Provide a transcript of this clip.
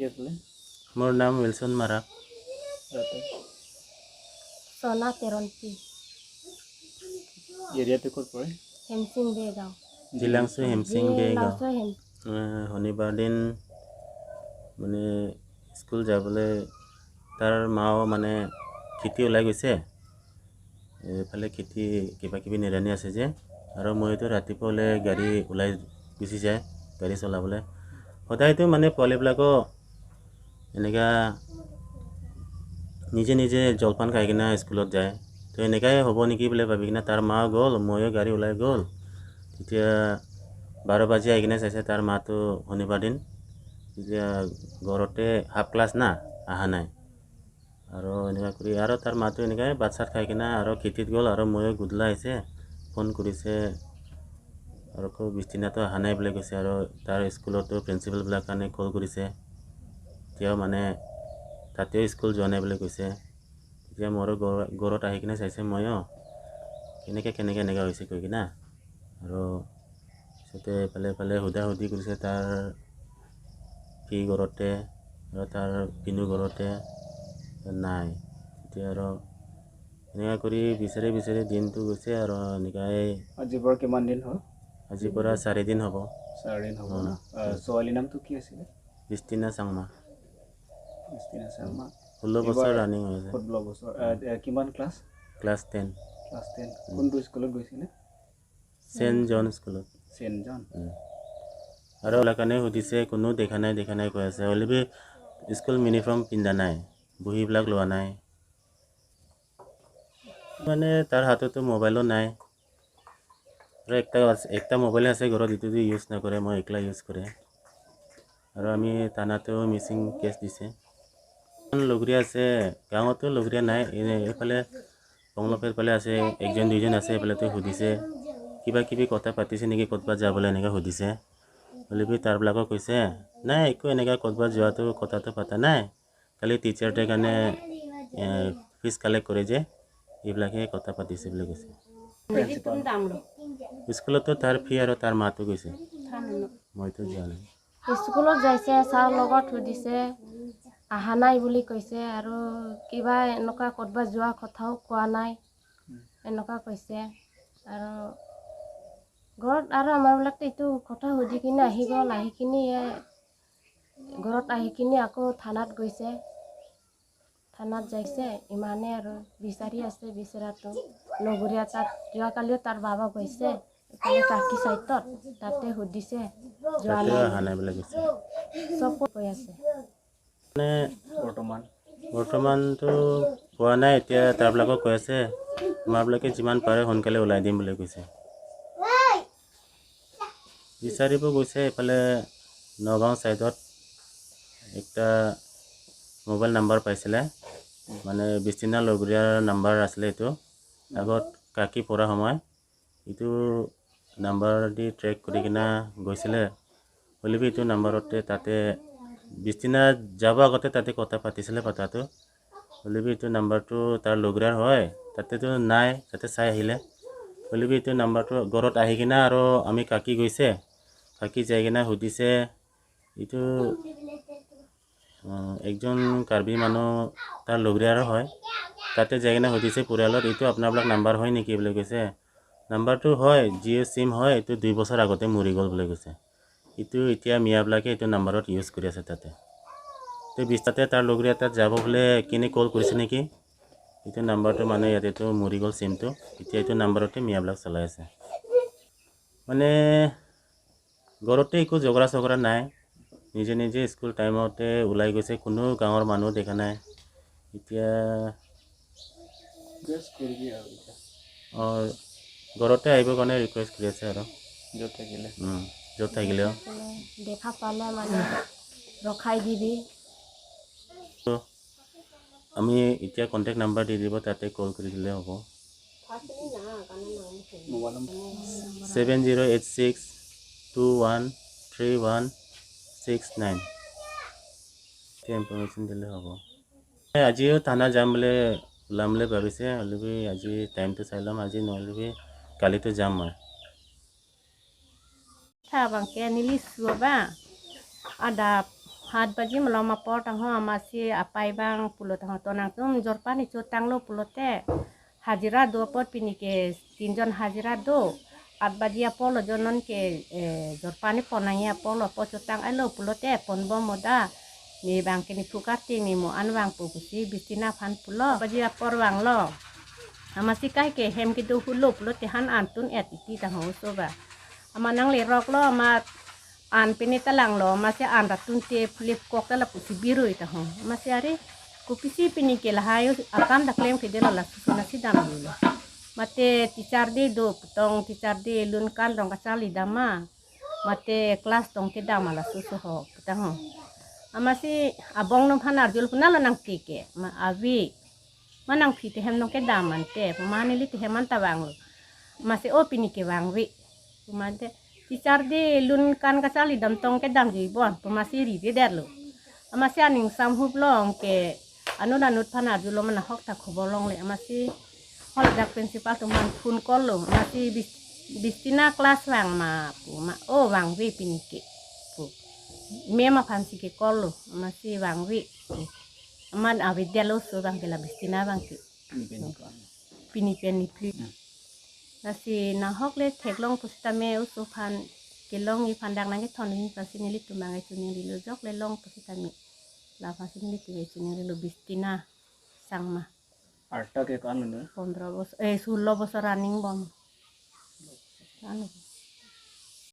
কি আছিলে মোৰ নাম উইলছন মাৰাক। সোনা তেৰন্তি এৰিয়াটো ক'ত পৰে? হেমচিং বে গাঁও জিলাংচু হেমচিং বে গাঁও। লাওচৰ হেম শনিবাৰ দিন মানে স্কুল যাবলৈ তাৰ মাও মানে খেতি ওলাই গৈছে। এইফালে খেতি কিবা কিবি নিৰানি আছে যে, আৰু মইতো ৰাতিপুৱা ওলাই গাড়ী ওলাই গুচি যায় গাড়ী চলাবলৈ। সদায়তো মানে পোৱালিবিলাকো এনেকুৱা নিজে নিজে জলপান খাই কিনে স্কুলত যায়। তো এনেকাই হ'ব নেকি বুলি ভাবি কিনে তাৰ মা গ'ল, ময়ো গাড়ী ওলাই গ'ল। তেতিয়া 12 বাজি আহি কিনে চাইছে তাৰ মাটো শনিবাৰ দিন তেতিয়া ঘৰতে হাফ ক্লাছ না অহা নাই। আৰু এনেকুৱা কৰি আৰু তাৰ মাটো এনেকৈ ভাত চাত খাই কিনে আৰু খেতিত গ'ল, আৰু ময়ো গধূলা আহিছে ফোন কৰিছে আৰু আকৌ বিছদিনাটো অহা নাই বুলি কৈছে। আৰু তাৰ স্কুলতো প্ৰিন্সিপালবিলাক কাৰণে কল কৰিছে, এতিয়াও মানে তাতেও স্কুল যোৱা নাই বুলি কৈছে। তেতিয়া মোৰো ঘৰত আহি কিনে চাইছে ময়ো কেনেকৈ এনেকুৱা হৈছে কৈ কিনে, আৰু পিছতে এফালে সুধি কৰিছে তাৰ সি ঘৰতে আৰু তাৰ পিনু ঘৰতে নাই। এতিয়া আৰু এনেকুৱা কৰি বিচাৰি দিনটো গৈছে। আৰু এনেকুৱাই আজিৰ পৰা কিমান দিন হ'ল? আজিৰ পৰা 4 দিন হ'ব। 4 দিন হ'ব ন। ছোৱালীৰ নামটো কি আছিলে? ক্ৰিষ্টিনা চাংমা। 16 এইবাৰ বছৰ ৰানিং হৈ আছে। 16 বছৰ। কিমান ক্লাছ? ক্লাছ 10। ক্লাছ 10। কোনটো স্কুলত গৈছিলে? চেণ্ট জন স্কুলত। চেণ্ট জন। আৰু কাৰণে সুধিছে, কোনো দেখা নাই কৈ আছে। হ'লেও স্কুল ইউনিফৰ্ম পিন্ধা নাই, বহীবিলাক লোৱা নাই। মানে তাৰ হাততো মোবাইলো নাই, আৰু একটা মোবাইল আছে ঘৰত, এইটো ইউজ নকৰে, মই একলা ইউজ কৰে। আৰু আমি থানাতো মিচিং কেছ দিছে। লগৰীয়া আছে গাঁৱতো, লগৰীয়া নাই। এইফালে বঙলপেৰ ফালে আছে, 1-2জন আছে। এইফালেতো সুধিছে কিবা কিবি কথা পাতিছে নেকি, ক'ৰবাত যাবলৈ এনেকৈ সুধিছে। হ'লেও তাৰবিলাকক কৈছে নাই, একো এনেকৈ ক'ৰবাত যোৱাটো কথাটো পতা নাই, খালি টিচাৰ ডে কাৰণে ফিজ কালেক্ট কৰে যে, এইবিলাকে কথা পাতিছে বুলি কৈছে। স্কুলতো তাৰ ফি আৰু তাৰ মাতো গৈছে, মইতো যোৱা নাই। স্কুলত যাইছে, ছাৰ লগত সুধিছে, অহা নাই বুলি কৈছে। আৰু কিবা এনেকুৱা ক'ৰবাত যোৱা কথাও কোৱা নাই, এনেকুৱা কৈছে। আৰু ঘৰত আৰু আমাৰবিলাকতো এইটো কথা সুধি কিনে আহি গ'ল। আহি কিনি ঘৰত আহি কিনি আকৌ থানাত গৈছে, থানাত যাইছে। ইমানে আৰু বিচাৰি আছে বিচৰাটো। লগৰীয়া তাত যোৱাকালিও তাৰ বাবা গৈছে কাকি চাইটত, তাতে সুধিছে, যোৱা নাই অহা নাই বুলি কৈছে। চব কৈ আছে। মানে বৰ্তমানটো পোৱা নাই। এতিয়া তাৰবিলাকক কৈ আছে আমাৰবিলাকে যিমান পাৰে সোনকালে ওলাই দিম বুলি কৈছে। বিচাৰিব গৈছে এইফালে নগাঁও ছাইডত একটা মোবাইল নাম্বাৰ পাইছিলে, মানে বিছদিনা লগৰীয়াৰ নাম্বাৰ আছিলে। এইটো আগত কাকি পঢ়া সময় এইটো নাম্বাৰ দি ট্ৰেক কৰি কিনে গৈছিলে। হ'লেও এইটো নাম্বাৰতে তাতে 20 দিনা যাব আগতে তাতে কথা পাতিছিলে কথাটো। হ'লেও এইটো নাম্বাৰটো তাৰ লগৰীয়াৰ হয়, তাতেতো নাই, তাতে চাই আহিলে। হ'লেও এইটো নাম্বাৰটো ঘৰত আহি কিনে আৰু আমি কাকি গৈছে, কাকি যাই কিনে সুধিছে, এইটো একজন কাৰ্বি মানুহ তাৰ লগৰীয়াৰ হয়। তাতে যাই কিনে সুধিছে পৰিয়ালত, এইটো আপোনাৰবিলাক নাম্বাৰ হয় নেকি বুলি কৈছে। নাম্বাৰটো হয়, জিঅ' চিম হয়, এইটো 2 বছৰ আগতে মৰি গ'ল বুলি কৈছে। এইটো এতিয়া মিয়াবিলাকে এইটো নাম্বাৰত ইউজ কৰি আছে তাতে। তো তাতে তাৰ লগৰীয়া তাত যাব বোলে, কিনে কল কৰিছে নেকি, এইটো নাম্বাৰটো মানে ইয়াতেতো মৰি গ'ল চিমটো। এতিয়া এইটো নাম্বাৰতে মিয়াবিলাক চলাই আছে। মানে ঘৰতে একো ঝগৰা চগৰা নাই, নিজে নিজে স্কুল টাইমতে ওলাই গৈছে, কোনো গাঁৱৰ মানুহ দেখা নাই। এতিয়া ঘৰতে আহিবৰ কাৰণে ৰিকুৱেষ্ট কৰি আছে, আৰু য'ত থাকিলেও দেখা পালে মানে ৰখাই দিবি। আমি এতিয়া কণ্টেক্ট নাম্বাৰ দি দিব, তাতে কল কৰি দিলে হ'ব। 7086213169 এতিয়া ইনফৰমেশ্যন দিলে হ'ব। আজিও থানা যাম বুলি ওলাম বুলি ভাবিছে। হ'লেও আজি টাইমটো চাই ল'ম, আজি নহ'লে কালিতো যাম মই। Bangke nilis gua ba ada Hat baji melama pot tang ho masih apai bang pulo tang tonang tum jorpan itu tang lo pulo te hajira do pot pini ke tinjon hajira do at baji apolo jonon ke jorpani ponanya apolo pot tang alo pulo te pon bom moda ni bang kini fukati ni mo an bang pukusi bistina fan pulo baji apor bang lo masih kai ke hem kitu hulu pulo te han antun et iti tang ho so ba amanang le rok lo ma an pinitalang lo masih an ratun te flip kok la pusi biru ita ho masih ari kupisi pinike la hayo akan da claim ke la susuna sidam dulu mate teacher de do tong teacher de lun kan dong kasali dama mate kelas tong ke dama la susu ho kita ho masih abong nom hanar jul punala nang tike ma avi manang pite hem nong ke daman te pemani li te heman tabang lo masih o pinike wangwi pemante teacher de lun kan kasali dam tong ke dam ji bon pemasi ri de der lo masih aning sam hup long ke anu nanut panar julo mana hok tak khobolong le masih hol dak principal tuman phun kol lo masih bistina kelas wang ma pu ma o wang wi pinike pu me ma fansi ke kol lo masih wang wi man avidya lo so bang ke la bistina bang ke pinike ni pli nasi nahok le teklong pusitame usupan kelong i pandang nange tonin pasini litu mangai tuning dilu jok le long pusitame la pasini litu e tuning dilu bistina sangma arta ke kan 15 bos 16 bos running bom anu